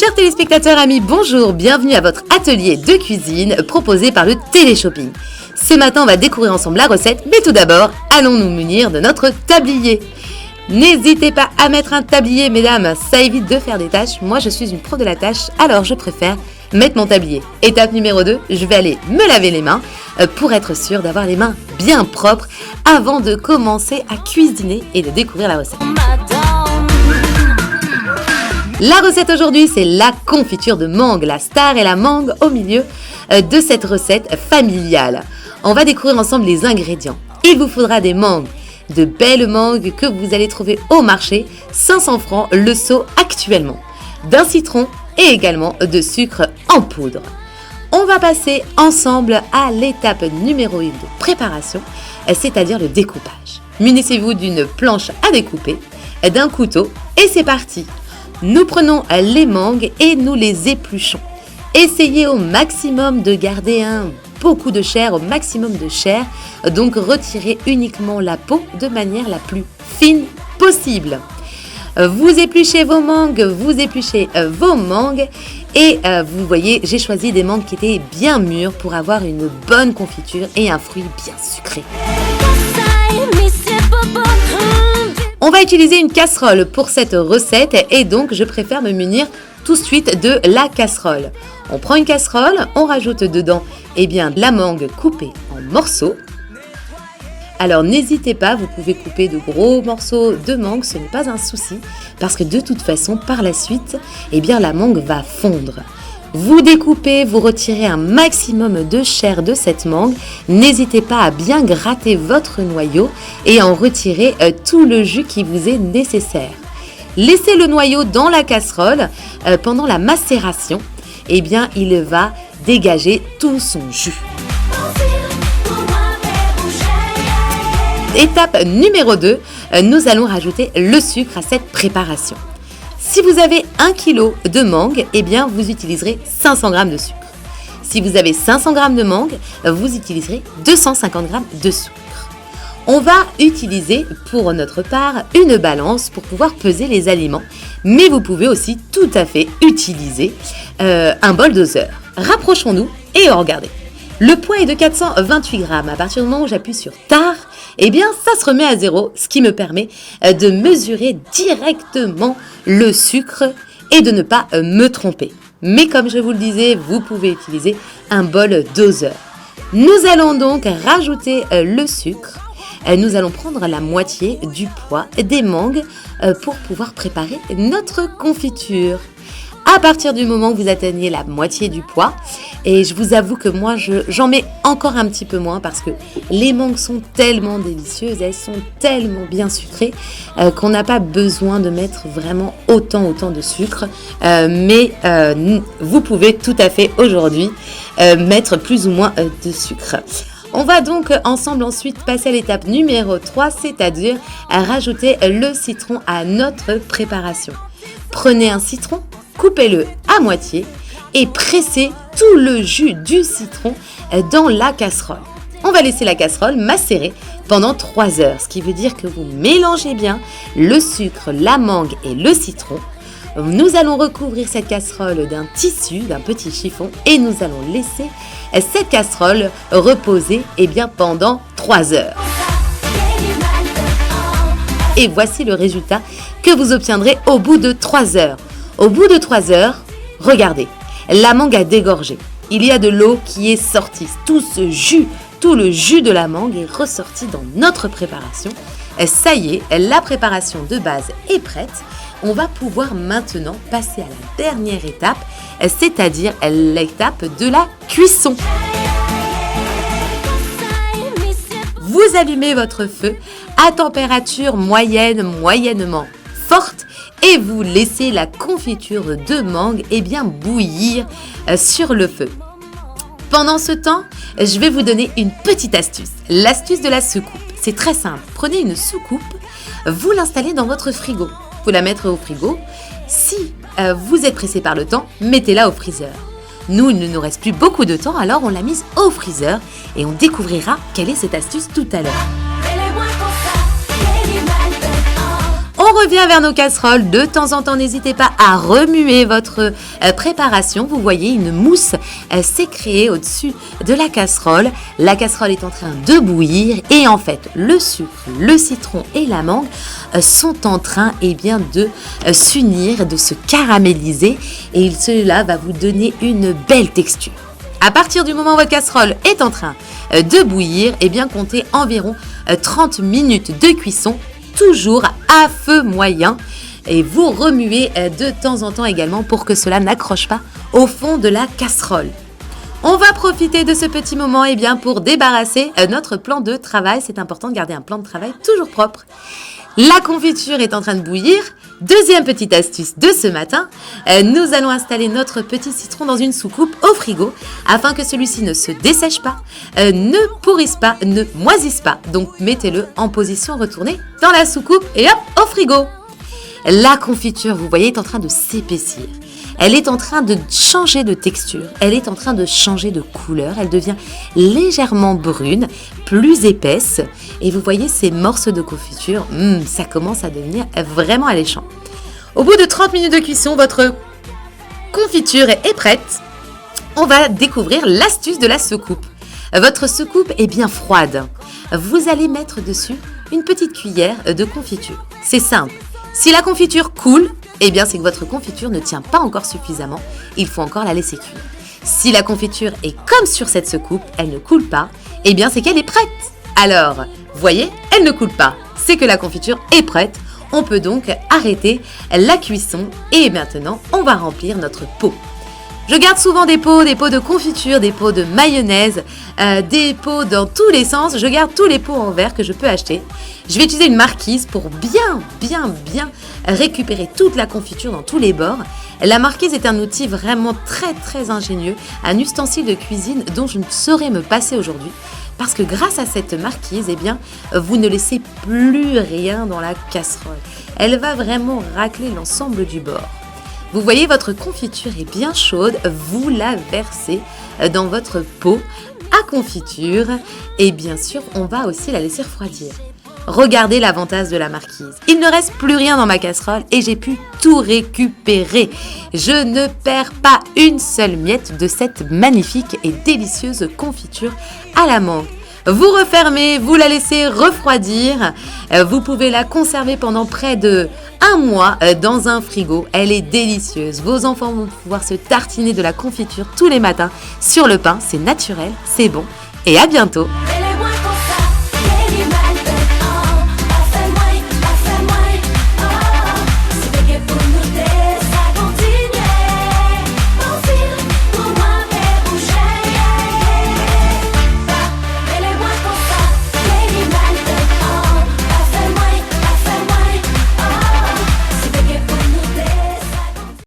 Chers téléspectateurs amis, bonjour, bienvenue à votre atelier de cuisine proposé par le Téléshopping. Ce matin, on va découvrir ensemble la recette, mais tout d'abord, allons nous munir de notre tablier. N'hésitez pas à mettre un tablier, mesdames, ça évite de faire des tâches. Moi, je suis une pro de la tâche, alors je préfère mettre mon tablier. Étape numéro 2, je vais aller me laver les mains pour être sûre d'avoir les mains bien propres avant de commencer à cuisiner et de découvrir la recette. La recette aujourd'hui, c'est la confiture de mangue. La star est la mangue au milieu de cette recette familiale. On va découvrir ensemble les ingrédients. Il vous faudra des mangues, de belles mangues que vous allez trouver au marché, 500 francs le seau actuellement, d'un citron et également de sucre en poudre. On va passer ensemble à l'étape numéro 1 de préparation, c'est-à-dire le découpage. Munissez-vous d'une planche à découper, d'un couteau et c'est parti. Nous prenons les mangues et nous les épluchons. Essayez au maximum de garder beaucoup de chair, au maximum de chair. Donc retirez uniquement la peau de manière la plus fine possible. Vous épluchez vos mangues et vous voyez, j'ai choisi des mangues qui étaient bien mûres pour avoir une bonne confiture et un fruit bien sucré. On va utiliser une casserole pour cette recette et donc je préfère me munir tout de suite de la casserole. On prend une casserole, on rajoute dedans de la mangue coupée en morceaux. Alors n'hésitez pas, vous pouvez couper de gros morceaux de mangue, ce n'est pas un souci parce que de toute façon par la suite, la mangue va fondre. Vous découpez, vous retirez un maximum de chair de cette mangue. N'hésitez pas à bien gratter votre noyau et à en retirer tout le jus qui vous est nécessaire. Laissez le noyau dans la casserole pendant la macération. Il va dégager tout son jus. Étape numéro 2, nous allons rajouter le sucre à cette préparation. Si vous avez 1 kg de mangue, vous utiliserez 500 g de sucre. Si vous avez 500 g de mangue, vous utiliserez 250 g de sucre. On va utiliser pour notre part une balance pour pouvoir peser les aliments, mais vous pouvez aussi tout à fait utiliser un bol doseur. Rapprochons-nous et regardez. Le poids est de 428 g. À partir du moment où j'appuie sur tard, ça se remet à 0, ce qui me permet de mesurer directement le sucre et de ne pas me tromper. Mais comme je vous le disais, vous pouvez utiliser un bol doseur. Nous allons donc rajouter le sucre. Nous allons prendre la moitié du poids des mangues pour pouvoir préparer notre confiture. À partir du moment où vous atteignez la moitié du poids, et je vous avoue que moi j'en mets encore un petit peu moins parce que les mangues sont tellement délicieuses, elles sont tellement bien sucrées qu'on n'a pas besoin de mettre vraiment autant de sucre, mais vous pouvez tout à fait aujourd'hui mettre plus ou moins de sucre. On va donc ensemble ensuite passer à l'étape numéro 3, c'est-à-dire à rajouter le citron à notre préparation. Prenez un citron, coupez-le à moitié et pressez tout le jus du citron dans la casserole. On va laisser la casserole macérer pendant 3 heures, ce qui veut dire que vous mélangez bien le sucre, la mangue et le citron. Nous allons recouvrir cette casserole d'un tissu, d'un petit chiffon et nous allons laisser cette casserole reposer pendant 3 heures. Et voici le résultat que vous obtiendrez au bout de 3 heures. Au bout de 3 heures, regardez, la mangue a dégorgé. Il y a de l'eau qui est sortie. Tout le jus de la mangue est ressorti dans notre préparation. Ça y est, la préparation de base est prête. On va pouvoir maintenant passer à la dernière étape, c'est-à-dire l'étape de la cuisson. Vous allumez votre feu à température moyennement forte et vous laissez la confiture de mangue bouillir sur le feu. Pendant ce temps, je vais vous donner une petite astuce, l'astuce de la soucoupe. C'est très simple, prenez une soucoupe, vous l'installez dans votre frigo. Vous la mettre au frigo. Si vous êtes pressé par le temps, mettez-la au freezer. Nous, il ne nous reste plus beaucoup de temps, alors on l'a mise au freezer et on découvrira quelle est cette astuce tout à l'heure. On On revient vers nos casseroles. De temps en temps, n'hésitez pas à remuer votre préparation. Vous voyez, une mousse s'est créée au-dessus de la casserole. La casserole est en train de bouillir et en fait, le sucre, le citron et la mangue sont en train de s'unir, de se caraméliser et cela va vous donner une belle texture. À partir du moment où votre casserole est en train de bouillir, comptez environ 30 minutes de cuisson, toujours à feu moyen. Et vous remuez de temps en temps également pour que cela n'accroche pas au fond de la casserole. On va profiter de ce petit moment pour débarrasser notre plan de travail. C'est important de garder un plan de travail toujours propre. La confiture est en train de bouillir. Deuxième petite astuce de ce matin, nous allons installer notre petit citron dans une soucoupe au frigo afin que celui-ci ne se dessèche pas, ne pourrisse pas, ne moisisse pas. Donc mettez-le en position retournée dans la soucoupe et hop, au frigo. La confiture, vous voyez, est en train de s'épaissir. Elle est en train de changer de texture, elle est en train de changer de couleur, elle devient légèrement brune, plus épaisse. Et vous voyez ces morceaux de confiture, ça commence à devenir vraiment alléchant. Au bout de 30 minutes de cuisson, votre confiture est prête. On va découvrir l'astuce de la soucoupe. Votre soucoupe est bien froide. Vous allez mettre dessus une petite cuillère de confiture. C'est simple. Si la confiture coule, c'est que votre confiture ne tient pas encore suffisamment. Il faut encore la laisser cuire. Si la confiture est comme sur cette soucoupe, elle ne coule pas, c'est qu'elle est prête. Alors, voyez, elle ne coule pas. C'est que la confiture est prête. On peut donc arrêter la cuisson et maintenant, on va remplir notre pot. Je garde souvent des pots de confiture, des pots de mayonnaise, des pots dans tous les sens. Je garde tous les pots en verre que je peux acheter. Je vais utiliser une marquise pour bien récupérer toute la confiture dans tous les bords. La marquise est un outil vraiment très ingénieux, un ustensile de cuisine dont je ne saurais me passer aujourd'hui. Parce que grâce à cette marquise, vous ne laissez plus rien dans la casserole. Elle va vraiment racler l'ensemble du bord. Vous voyez, votre confiture est bien chaude, vous la versez dans votre pot à confiture et bien sûr, on va aussi la laisser refroidir. Regardez l'avantage de la marquise. Il ne reste plus rien dans ma casserole et j'ai pu tout récupérer. Je ne perds pas une seule miette de cette magnifique et délicieuse confiture à la mangue. Vous refermez, vous la laissez refroidir. Vous pouvez la conserver pendant près de 1 mois dans un frigo. Elle est délicieuse. Vos enfants vont pouvoir se tartiner de la confiture tous les matins sur le pain. C'est naturel, c'est bon et à bientôt.